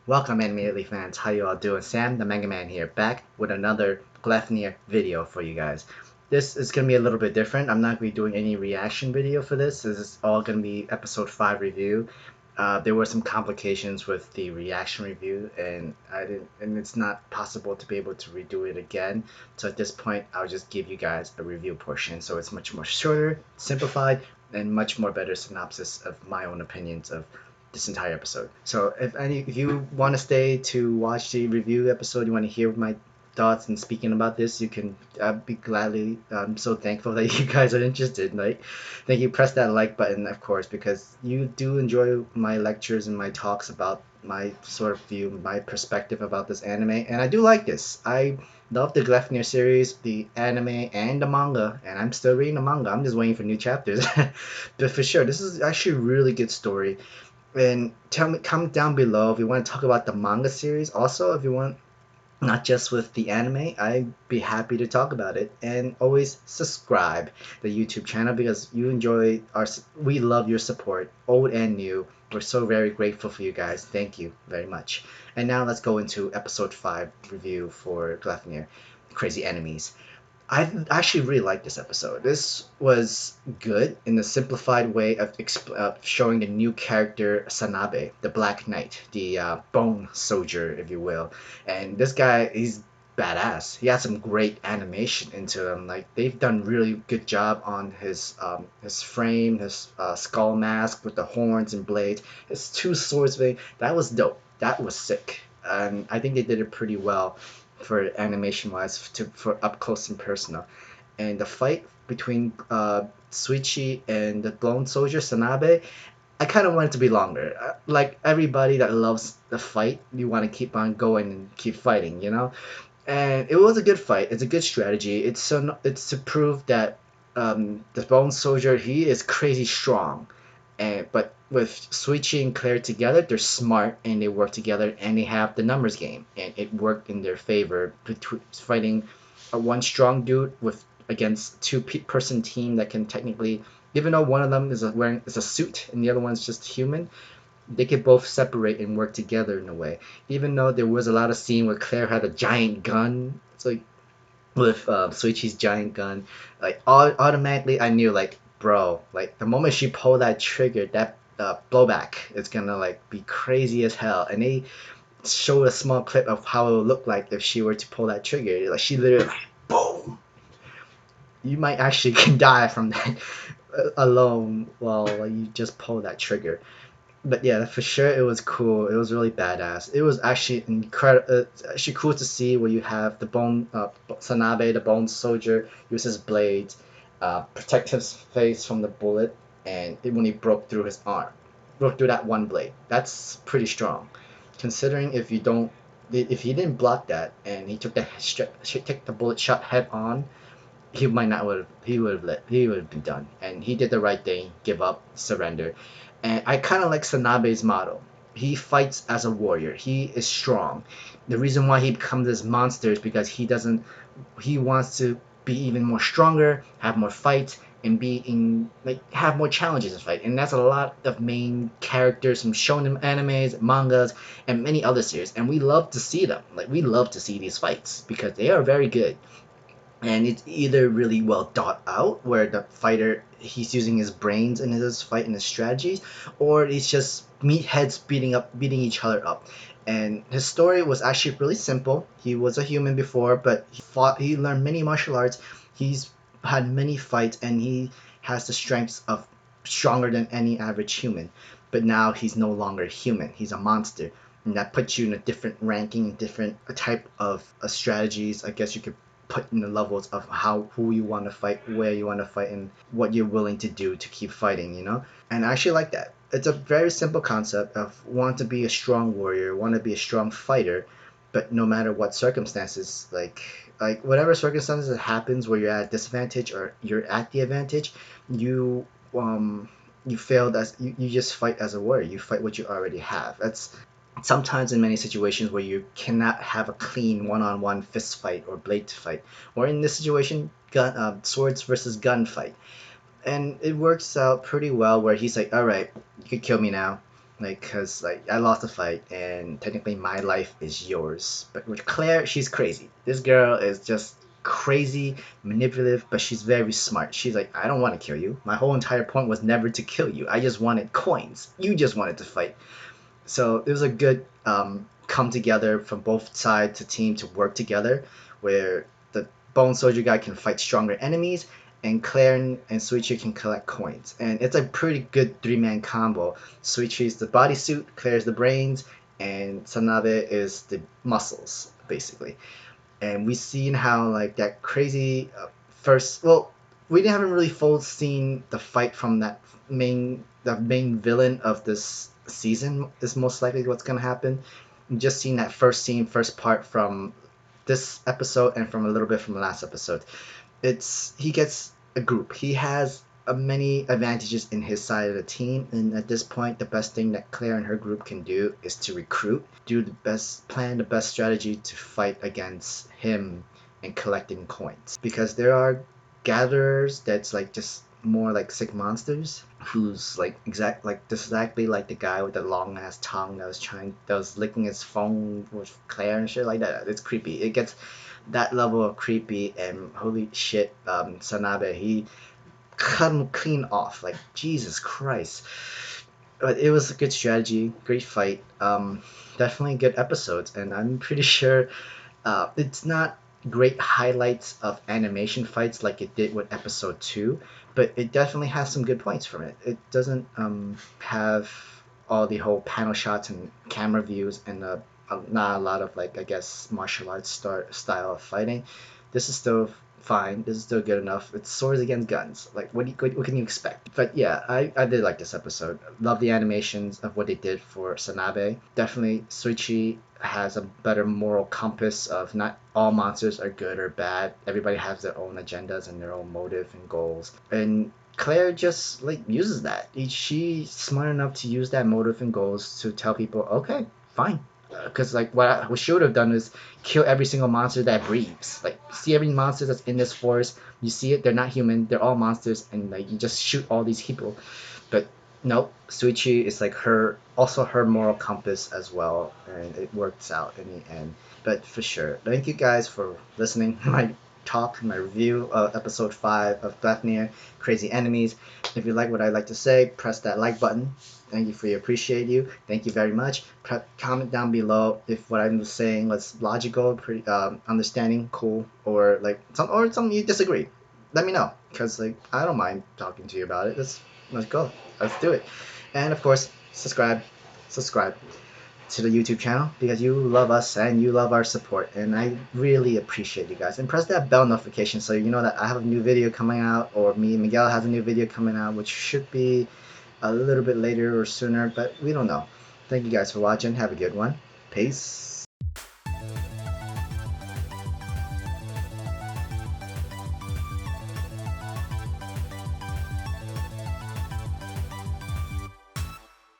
Welcome immediately fans, how you all doing? Sam, the Manga Man here, back with another Gleipnir video for you guys. This is going to be a little bit different. I'm not going to be doing any reaction video for this. This is all going to be episode 5 review. There were some complications with the reaction review and it's not possible to be able to redo it again. So at this point, I'll just give you guys a review portion. So it's much more shorter, simplified, and much more better synopsis of my own opinions of this entire episode. So if you want to stay to watch the review episode, you want to hear my thoughts and speaking about this, you can be gladly. I'm so thankful that you guys are interested. Like, thank you. Press that like button, of course, because you do enjoy my lectures and my talks about my sort of view, my perspective about this anime, and I do like this. I love the Gleipnir series, the anime, and the manga, and I'm still reading the manga. I'm just waiting for new chapters. But for sure, this is actually a really good story. And tell me, comment down below if you want to talk about the manga series. Also, if you want, not just with the anime, I'd be happy to talk about it. And always subscribe the YouTube channel because you enjoy we love your support, old and new. We're so very grateful for you guys. Thank you very much. And now let's go into episode 5 review for Gleipnir, Crazy Enemies. I actually really liked this episode. This was good in a simplified way of showing the new character Sanabe, the Black Knight, the bone soldier, if you will. And this guy, he's badass. He has some great animation into him. Like, they've done really good job on his frame, his skull mask with the horns and blades, his two swords. That was dope. That was sick. And I think they did it pretty well for animation wise for up close and personal. And the fight between Shuichi and the lone soldier Sanabe, I kind of want it to be longer. Like everybody that loves the fight, you want to keep on going and keep fighting, you know. And it was a good fight. It's a good strategy. It's to prove that the bone soldier, he is crazy strong, but with Shuichi and Clair together, they're smart and they work together and they have the numbers game, and it worked in their favor. Between fighting a one strong dude with against two-person team that can technically, even though one of them is wearing a suit and the other one's just human, they could both separate and work together in a way. Even though there was a lot of scene where Claire had a giant gun, it's like with Shuichi's giant gun, like automatically I knew, like, bro, like the moment she pulled that trigger, that blowback is gonna like be crazy as hell. And they showed a small clip of how it would look like if she were to pull that trigger. Like, she literally like boom. You might actually can die from that alone while you just pull that trigger. But yeah, for sure it was cool. It was really badass. It was actually incredible. Actually cool to see where you have the bone Sanabe, the bone soldier, use his blades, protect his face from the bullet, and when he broke through his arm, broke through that one blade. That's pretty strong, considering if he didn't block that and he took the bullet shot head on, he might not would he would have been done. And he did the right thing, give up, surrender. And I kind of like Sanabe's model. He fights as a warrior. He is strong. The reason why he becomes this monster is because he wants to be even more stronger, have more fights, and have more challenges in fight. And that's a lot of main characters from shonen animes, mangas, and many other series. And we love to see them. Like, we love to see these fights because they are very good. And it's either really well thought out, where the fighter, he's using his brains in his fight and his strategies, or it's just meatheads beating each other up. And his story was actually really simple. He was a human before, but he learned many martial arts. He's had many fights, and he has the strengths of stronger than any average human. But now he's no longer human. He's a monster. And that puts you in a different ranking, different type of strategies, I guess you could put in the levels of who you want to fight, where you want to fight, and what you're willing to do to keep fighting, you know. And I actually like that. It's a very simple concept of want to be a strong warrior, want to be a strong fighter, but no matter what circumstances, like whatever circumstances that happens where you're at a disadvantage or you're at the advantage, you failed as you just fight as a warrior. You fight what you already have. That's sometimes in many situations where you cannot have a clean one-on-one fist fight or blade fight, or in this situation, swords versus gun fight. And it works out pretty well where he's like, all right, you could kill me now. like, cause like I lost a fight and technically my life is yours. But with Claire, she's crazy. This girl is just crazy, manipulative, but she's very smart. She's like, I don't want to kill you. My whole entire point was never to kill you. I just wanted coins. You just wanted to fight. So it was a good come together from both sides to team to work together, where the Bone Soldier guy can fight stronger enemies, and Claire and Shuichi can collect coins. And it's a pretty good three-man combo. Shuichi's the bodysuit, Claire's the brains, and Sanabe is the muscles, basically. And we seen how like that crazy first. Well, we haven't really full seen the fight from the main villain of this season is most likely what's gonna happen. We just seen that first scene, first part from this episode and from a little bit from the last episode. It's he gets a group. He has many advantages in his side of the team, and at this point, the best thing that Claire and her group can do is to recruit, do the best, plan the best strategy to fight against him and collecting coins. Because there are gatherers that's like just more like sick monsters who's like exactly like the guy with the long ass tongue that was licking his phone with Claire and shit like that. It's creepy. It gets that level of creepy, and holy shit, Sanabe, he cut him clean off. Like, Jesus Christ. But it was a good strategy, great fight. Definitely good episodes, and I'm pretty sure it's not great highlights of animation fights like it did with episode 2, but it definitely has some good points from it. It doesn't have all the whole panel shots and camera views and not a lot of, like, I guess, martial arts style of fighting. This is still fine. This is still good enough. It's swords against guns. Like, what can you expect? But yeah, I did like this episode. Love the animations of what they did for Sanabe. Definitely, Shuichi has a better moral compass of not all monsters are good or bad. Everybody has their own agendas and their own motive and goals. And Claire just like uses that. She's smart enough to use that motive and goals to tell people, okay, fine. Because like what she would have done is kill every single monster that breathes. Like, see every monster that's in this forest, you see it, they're not human, they're all monsters, and like you just shoot all these people. But nope, Shuichi is like her moral compass as well, and it works out in the end. But for sure, thank you guys for listening to my talk, my review of episode 5 of Gleipnir Crazy Enemies. If you like what I like to say, press that like button. Thank you for your appreciate you. Thank you very much. Comment down below if what I'm saying was logical, pretty understanding, cool, or like something you disagree. Let me know, cause like I don't mind talking to you about it. Let's go. Let's do it. And of course, subscribe to the YouTube channel because you love us and you love our support, and I really appreciate you guys. And press that bell notification so you know that I have a new video coming out, or me Miguel has a new video coming out, which should be a little bit later or sooner, but we don't know. Thank you guys for watching. Have a good one. Peace.